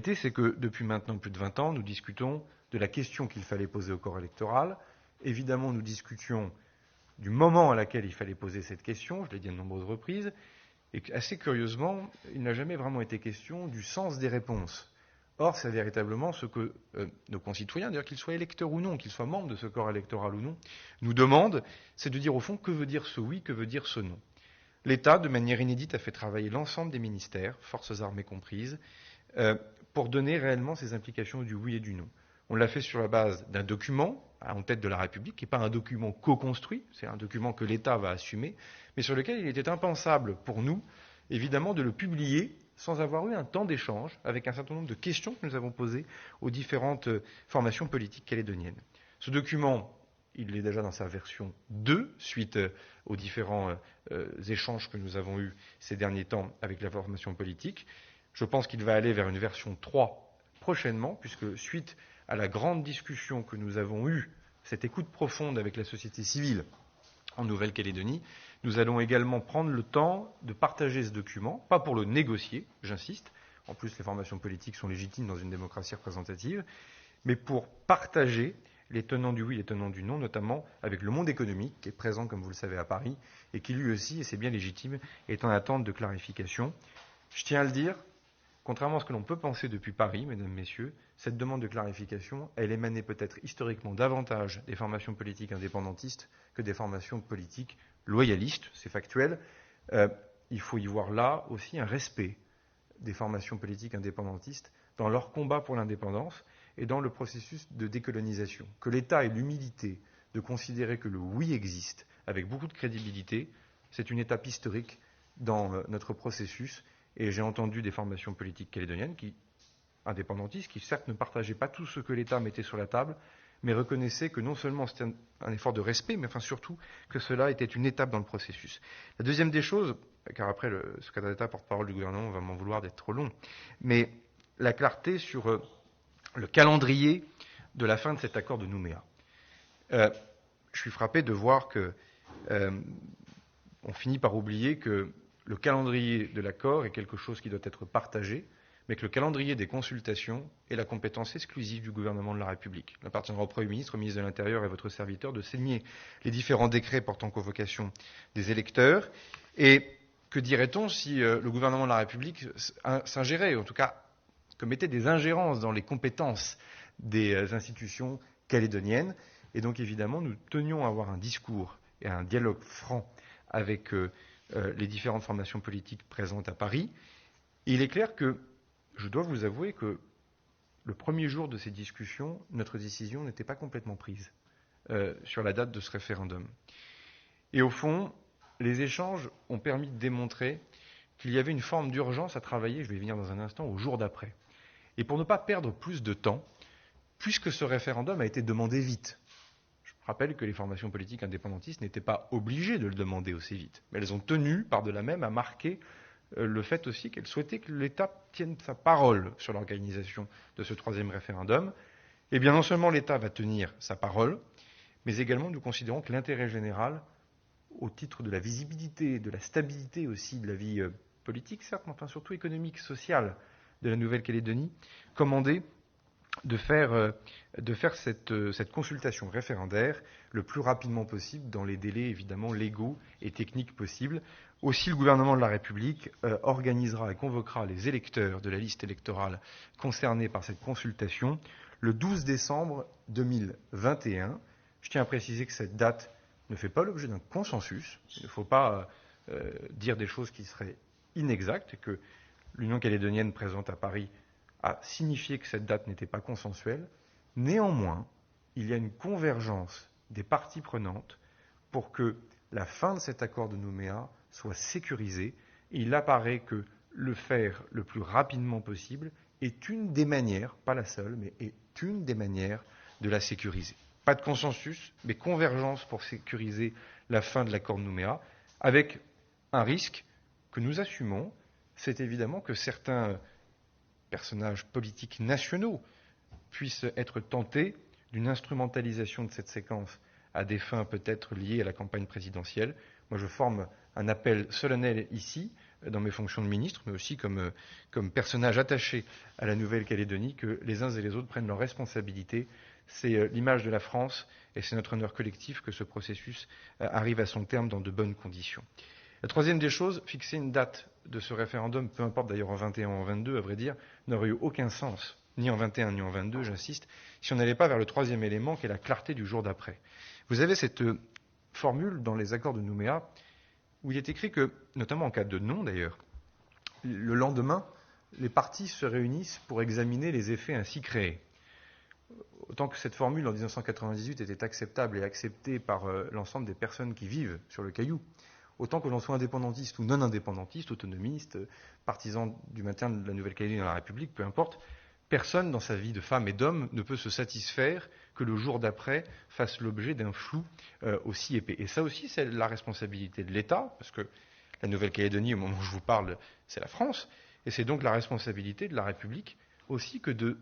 réalité, c'est que depuis maintenant plus de 20 ans, nous discutons de la question qu'il fallait poser au corps électoral. Évidemment, nous discutions du moment à laquelle il fallait poser cette question, je l'ai dit à de nombreuses reprises, et assez curieusement, il n'a jamais vraiment été question du sens des réponses. Or, c'est véritablement ce que nos concitoyens, d'ailleurs qu'ils soient électeurs ou non, qu'ils soient membres de ce corps électoral ou non, nous demandent, c'est de dire au fond que veut dire ce oui, que veut dire ce non. L'État, de manière inédite, a fait travailler l'ensemble des ministères, forces armées comprises, pour donner réellement ces implications du oui et du non. On l'a fait sur la base d'un document en tête de la République, qui n'est pas un document co-construit, c'est un document que l'État va assumer, mais sur lequel il était impensable pour nous, évidemment, de le publier sans avoir eu un temps d'échange avec un certain nombre de questions que nous avons posées aux différentes formations politiques calédoniennes. Ce document, il est déjà dans sa version 2, suite aux différents échanges que nous avons eus ces derniers temps avec la formation politique. Je pense qu'il va aller vers une version 3 prochainement, puisque suite à la grande discussion que nous avons eue, cette écoute profonde avec la société civile en Nouvelle-Calédonie, nous allons également prendre le temps de partager ce document, pas pour le négocier, j'insiste, en plus les formations politiques sont légitimes dans une démocratie représentative, mais pour partager les tenants du oui et les tenants du non, notamment avec le monde économique, qui est présent, comme vous le savez, à Paris, et qui lui aussi, et c'est bien légitime, est en attente de clarification. Je tiens à le dire, contrairement à ce que l'on peut penser depuis Paris, mesdames, messieurs, cette demande de clarification, elle émanait peut-être historiquement davantage des formations politiques indépendantistes que des formations politiques loyalistes, c'est factuel. Il faut y voir là aussi un respect des formations politiques indépendantistes dans leur combat pour l'indépendance et dans le processus de décolonisation. Que l'État ait l'humilité de considérer que le oui existe avec beaucoup de crédibilité, c'est une étape historique dans notre processus. Et j'ai entendu des formations politiques calédoniennes, indépendantistes, qui certes ne partageaient pas tout ce que l'État mettait sur la table, mais reconnaissaient que non seulement c'était un effort de respect, mais enfin surtout que cela était une étape dans le processus. La deuxième des choses, car après le secrétaire d'État, porte-parole du gouvernement, va m'en vouloir d'être trop long, mais la clarté sur le calendrier de la fin de cet accord de Nouméa. Je suis frappé de voir que on finit par oublier que le calendrier de l'accord est quelque chose qui doit être partagé, mais que le calendrier des consultations est la compétence exclusive du gouvernement de la République. Il appartiendra au Premier ministre, au ministre de l'Intérieur et à votre serviteur de signer les différents décrets portant convocation des électeurs. Et que dirait-on si le gouvernement de la République s'ingérait, en tout cas commettait des ingérences dans les compétences des institutions calédoniennes? Et donc évidemment, nous tenions à avoir un discours et un dialogue franc avec les différentes formations politiques présentes à Paris. Et il est clair que je dois vous avouer que le premier jour de ces discussions, notre décision n'était pas complètement prise sur la date de ce référendum. Et au fond, les échanges ont permis de démontrer qu'il y avait une forme d'urgence à travailler, je vais y venir dans un instant, au jour d'après. Et pour ne pas perdre plus de temps, puisque ce référendum a été demandé vite. Je rappelle que les formations politiques indépendantistes n'étaient pas obligées de le demander aussi vite, mais elles ont tenu, par-delà même, à marquer le fait aussi qu'elles souhaitaient que l'État tienne sa parole sur l'organisation de ce troisième référendum. Eh bien, non seulement l'État va tenir sa parole, mais également nous considérons que l'intérêt général, au titre de la visibilité, de la stabilité aussi de la vie politique, certes, mais enfin surtout économique, sociale de la Nouvelle-Calédonie, commandait de faire cette consultation référendaire le plus rapidement possible, dans les délais évidemment légaux et techniques possibles. Aussi, le gouvernement de la République organisera et convoquera les électeurs de la liste électorale concernés par cette consultation le 12 décembre 2021. Je tiens à préciser que cette date ne fait pas l'objet d'un consensus. Il ne faut pas dire des choses qui seraient inexactes, et que l'Union calédonienne présente à Paris a signifié que cette date n'était pas consensuelle. Néanmoins, il y a une convergence des parties prenantes pour que la fin de cet accord de Nouméa soit sécurisée. Et il apparaît que le faire le plus rapidement possible est une des manières, pas la seule, mais est une des manières de la sécuriser. Pas de consensus, mais convergence pour sécuriser la fin de l'accord de Nouméa, avec un risque que nous assumons, c'est évidemment que certains personnages politiques nationaux puissent être tentés d'une instrumentalisation de cette séquence à des fins peut-être liées à la campagne présidentielle. Moi, je forme un appel solennel ici dans mes fonctions de ministre, mais aussi comme personnage attaché à la Nouvelle-Calédonie, que les uns et les autres prennent leurs responsabilités. C'est l'image de la France et c'est notre honneur collectif que ce processus arrive à son terme dans de bonnes conditions. La troisième des choses, fixer une date de ce référendum, peu importe d'ailleurs en 21 ou en 22, à vrai dire, n'aurait eu aucun sens, ni en 21 ni en 22, j'insiste, si on n'allait pas vers le troisième élément qui est la clarté du jour d'après. Vous avez cette formule dans les accords de Nouméa où il est écrit que, notamment en cas de non d'ailleurs, le lendemain, les parties se réunissent pour examiner les effets ainsi créés. Autant que cette formule en 1998 était acceptable et acceptée par l'ensemble des personnes qui vivent sur le Caillou, autant que l'on soit indépendantiste ou non indépendantiste, autonomiste, partisan du maintien de la Nouvelle-Calédonie dans la République, peu importe, personne dans sa vie de femme et d'homme ne peut se satisfaire que le jour d'après fasse l'objet d'un flou aussi épais. Et ça aussi, c'est la responsabilité de l'État, parce que la Nouvelle-Calédonie, au moment où je vous parle, c'est la France, et c'est donc la responsabilité de la République aussi que de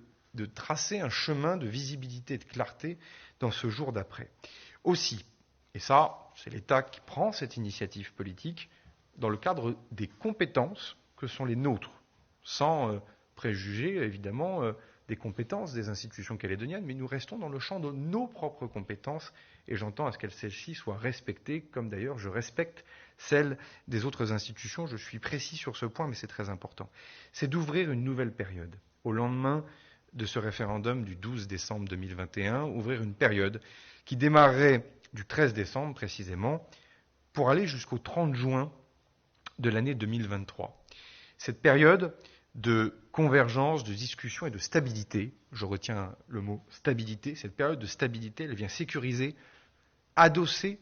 tracer un chemin de visibilité et de clarté dans ce jour d'après. Aussi, et ça, c'est l'État qui prend cette initiative politique dans le cadre des compétences que sont les nôtres, sans préjuger évidemment des compétences des institutions calédoniennes, mais nous restons dans le champ de nos propres compétences et j'entends à ce que celles-ci soient respectées, comme d'ailleurs je respecte celles des autres institutions. Je suis précis sur ce point, mais c'est très important. C'est d'ouvrir une nouvelle période. Au lendemain de ce référendum du 12 décembre 2021, ouvrir une période qui démarrerait du 13 décembre précisément, pour aller jusqu'au 30 juin de l'année 2023. Cette période de convergence, de discussion et de stabilité, je retiens le mot stabilité, cette période de stabilité, elle vient sécuriser, adosser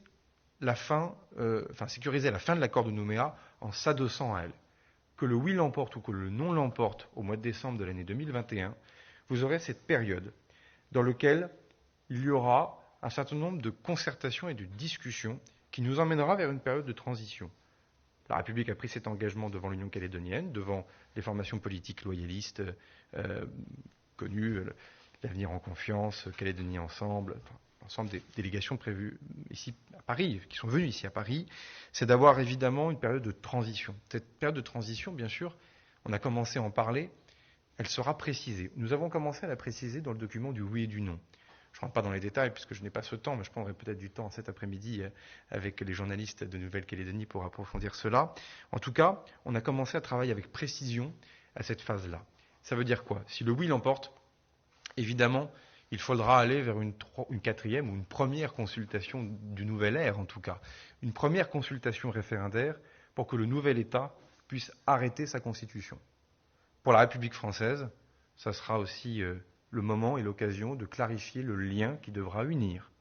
sécuriser la fin de l'accord de Nouméa en s'adossant à elle. Que le oui l'emporte ou que le non l'emporte au mois de décembre de l'année 2021, vous aurez cette période dans laquelle il y aura un certain nombre de concertations et de discussions qui nous emmènera vers une période de transition. La République a pris cet engagement devant l'Union calédonienne, devant les formations politiques loyalistes connues, l'Avenir en confiance, Calédonie ensemble, l'ensemble des délégations prévues ici à Paris, qui sont venues ici à Paris, c'est d'avoir évidemment une période de transition. Cette période de transition, bien sûr, on a commencé à en parler, elle sera précisée. Nous avons commencé à la préciser dans le document du oui et du non. Je ne rentre pas dans les détails puisque je n'ai pas ce temps, mais je prendrai peut-être du temps cet après-midi avec les journalistes de Nouvelle-Calédonie pour approfondir cela. En tout cas, on a commencé à travailler avec précision à cette phase-là. Ça veut dire quoi? Si le oui l'emporte, évidemment, il faudra aller vers une quatrième ou une première consultation du nouvel ère, en tout cas. Une première consultation référendaire pour que le nouvel État puisse arrêter sa constitution. Pour la République française, ça sera aussi le moment et l'occasion de clarifier le lien qui devra unir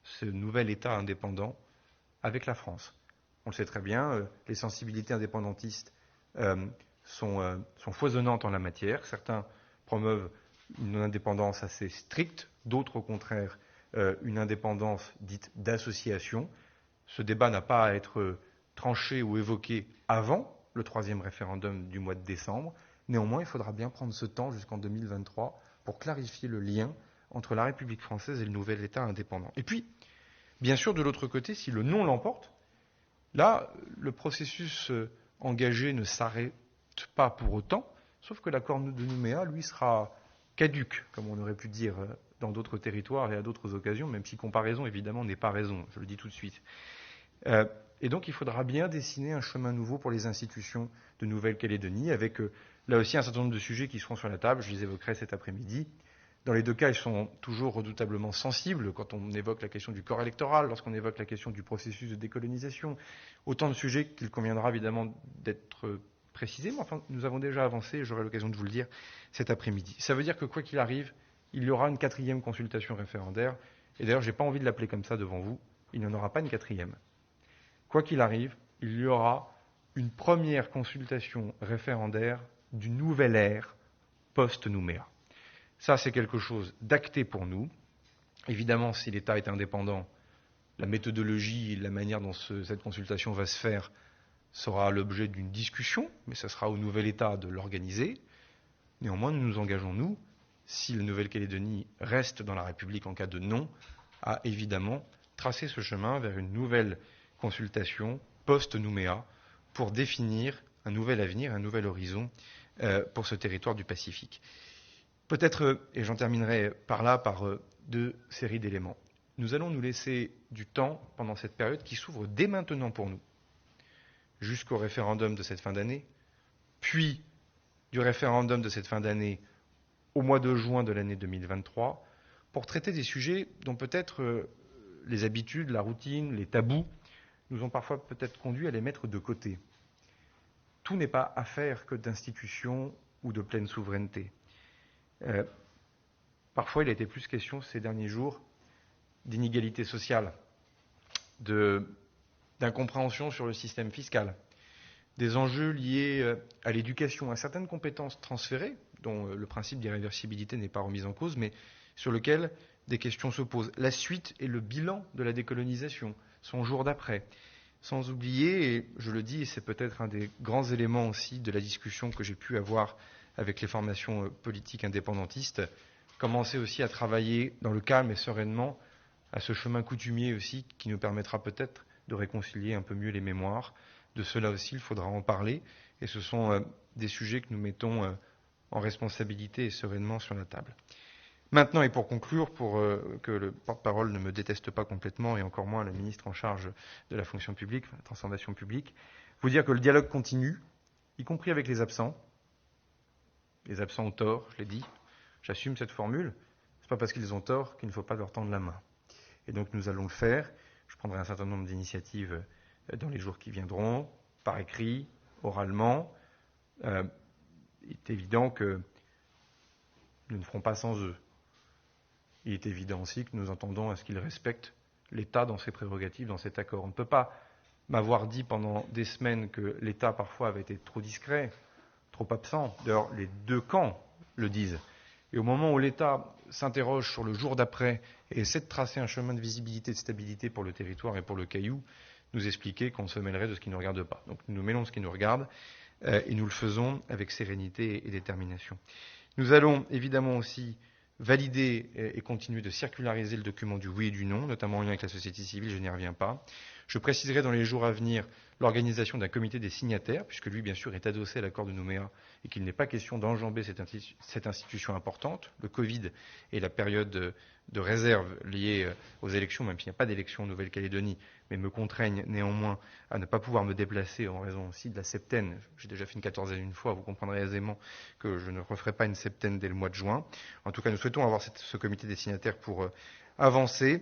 ce nouvel État indépendant avec la France. On le sait très bien, les sensibilités indépendantistes sont foisonnantes en la matière. Certains promeuvent une indépendance assez stricte, d'autres au contraire une indépendance dite d'association. Ce débat n'a pas à être tranché ou évoqué avant le troisième référendum du mois de décembre. Néanmoins, il faudra bien prendre ce temps jusqu'en 2023 pour clarifier le lien entre la République française et le nouvel État indépendant. Et puis, bien sûr, de l'autre côté, si le non l'emporte, là, le processus engagé ne s'arrête pas pour autant, sauf que l'accord de Nouméa, lui, sera caduc, comme on aurait pu dire dans d'autres territoires et à d'autres occasions, même si comparaison, évidemment, n'est pas raison, je le dis tout de suite. Et donc, il faudra bien dessiner un chemin nouveau pour les institutions de Nouvelle-Calédonie, avec là aussi un certain nombre de sujets qui seront sur la table, je les évoquerai cet après-midi. Dans les deux cas, ils sont toujours redoutablement sensibles quand on évoque la question du corps électoral, lorsqu'on évoque la question du processus de décolonisation. Autant de sujets qu'il conviendra évidemment d'être précisés, mais enfin, nous avons déjà avancé et j'aurai l'occasion de vous le dire cet après-midi. Ça veut dire que quoi qu'il arrive, il y aura une quatrième consultation référendaire. Et d'ailleurs, je n'ai pas envie de l'appeler comme ça devant vous. Il n'y en aura pas une quatrième. Quoi qu'il arrive, il y aura une première consultation référendaire du nouvel ère post-Nouméa. Ça, c'est quelque chose d'acté pour nous. Évidemment, si l'État est indépendant, la méthodologie et la manière dont cette consultation va se faire sera l'objet d'une discussion, mais ce sera au nouvel État de l'organiser. Néanmoins, nous nous engageons, nous, si la Nouvelle-Calédonie reste dans la République en cas de non, à évidemment tracer ce chemin vers une nouvelle consultation post-Nouméa pour définir un nouvel avenir, un nouvel horizon pour ce territoire du Pacifique. Peut-être, et j'en terminerai par là, par deux séries d'éléments. Nous allons nous laisser du temps pendant cette période qui s'ouvre dès maintenant pour nous, jusqu'au référendum de cette fin d'année, puis du référendum de cette fin d'année au mois de juin de l'année 2023, pour traiter des sujets dont peut-être les habitudes, la routine, les tabous nous ont parfois peut-être conduits à les mettre de côté. Tout n'est pas affaire que d'institutions ou de pleine souveraineté. Parfois, il a été plus question ces derniers jours d'inégalité sociale, d'incompréhension sur le système fiscal, des enjeux liés à l'éducation, à certaines compétences transférées, dont le principe d'irréversibilité n'est pas remis en cause, mais sur lequel des questions se posent. La suite et le bilan de la décolonisation, son jour d'après. Sans oublier, et je le dis, et c'est peut-être un des grands éléments aussi de la discussion que j'ai pu avoir avec les formations politiques indépendantistes, commencer aussi à travailler dans le calme et sereinement à ce chemin coutumier aussi qui nous permettra peut-être de réconcilier un peu mieux les mémoires. De cela aussi, il faudra en parler. Et ce sont des sujets que nous mettons en responsabilité et sereinement sur la table. Maintenant, et pour conclure, pour que le porte-parole ne me déteste pas complètement, et encore moins la ministre en charge de la fonction publique, la transformation publique, vous dire que le dialogue continue, y compris avec les absents. Les absents ont tort, je l'ai dit. J'assume cette formule. Ce n'est pas parce qu'ils ont tort qu'il ne faut pas leur tendre la main. Et donc nous allons le faire. Je prendrai un certain nombre d'initiatives dans les jours qui viendront, par écrit, oralement. Il est évident que nous ne ferons pas sans eux. Il est évident aussi que nous entendons à ce qu'ils respectent l'État dans ses prérogatives, dans cet accord. On ne peut pas m'avoir dit pendant des semaines que l'État parfois avait été trop discret, trop absent. D'ailleurs, les deux camps le disent. Et au moment où l'État s'interroge sur le jour d'après et essaie de tracer un chemin de visibilité et de stabilité pour le territoire et pour le Caillou, nous expliquer qu'on se mêlerait de ce qui ne nous regarde pas. Donc nous nous mêlons de ce qui nous regarde et nous le faisons avec sérénité et détermination. Nous allons évidemment aussi valider et continuer de circulariser le document du oui et du non, notamment en lien avec la société civile, je n'y reviens pas. Je préciserai dans les jours à venir l'organisation d'un comité des signataires, puisque lui, bien sûr, est adossé à l'accord de Nouméa et qu'il n'est pas question d'enjamber cette institution importante. Le Covid et la période de réserve liée aux élections, même s'il n'y a pas d'élection en Nouvelle-Calédonie, mais me contraignent néanmoins à ne pas pouvoir me déplacer en raison aussi de la septaine. J'ai déjà fait une quatorzaine une fois, vous comprendrez aisément que je ne referai pas une septaine dès le mois de juin. En tout cas, nous souhaitons avoir ce comité des signataires pour avancer.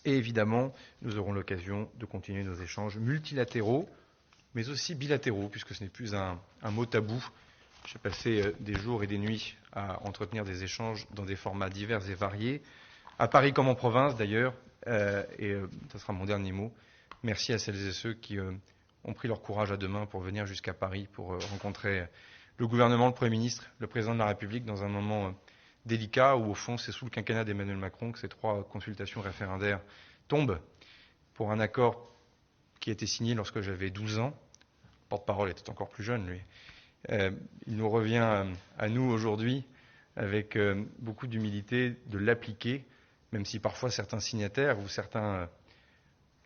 Et évidemment, nous aurons l'occasion de continuer nos échanges multilatéraux, mais aussi bilatéraux, puisque ce n'est plus un mot tabou. J'ai passé des jours et des nuits à entretenir des échanges dans des formats divers et variés, à Paris comme en province d'ailleurs, et ce sera mon dernier mot. Merci à celles et ceux qui ont pris leur courage à deux mains pour venir jusqu'à Paris, pour rencontrer le gouvernement, le Premier ministre, le Président de la République dans un moment délicat où, au fond, c'est sous le quinquennat d'Emmanuel Macron que ces trois consultations référendaires tombent pour un accord qui a été signé lorsque j'avais 12 ans. Le porte-parole était encore plus jeune, lui. Il nous revient à nous aujourd'hui, avec beaucoup d'humilité, de l'appliquer, même si parfois certains signataires ou certains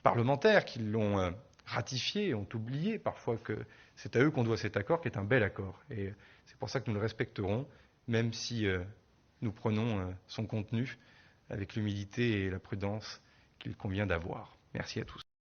parlementaires qui l'ont ratifié ont oublié parfois que c'est à eux qu'on doit cet accord, qui est un bel accord. Et c'est pour ça que nous le respecterons, même si nous prenons son contenu avec l'humilité et la prudence qu'il convient d'avoir. Merci à tous.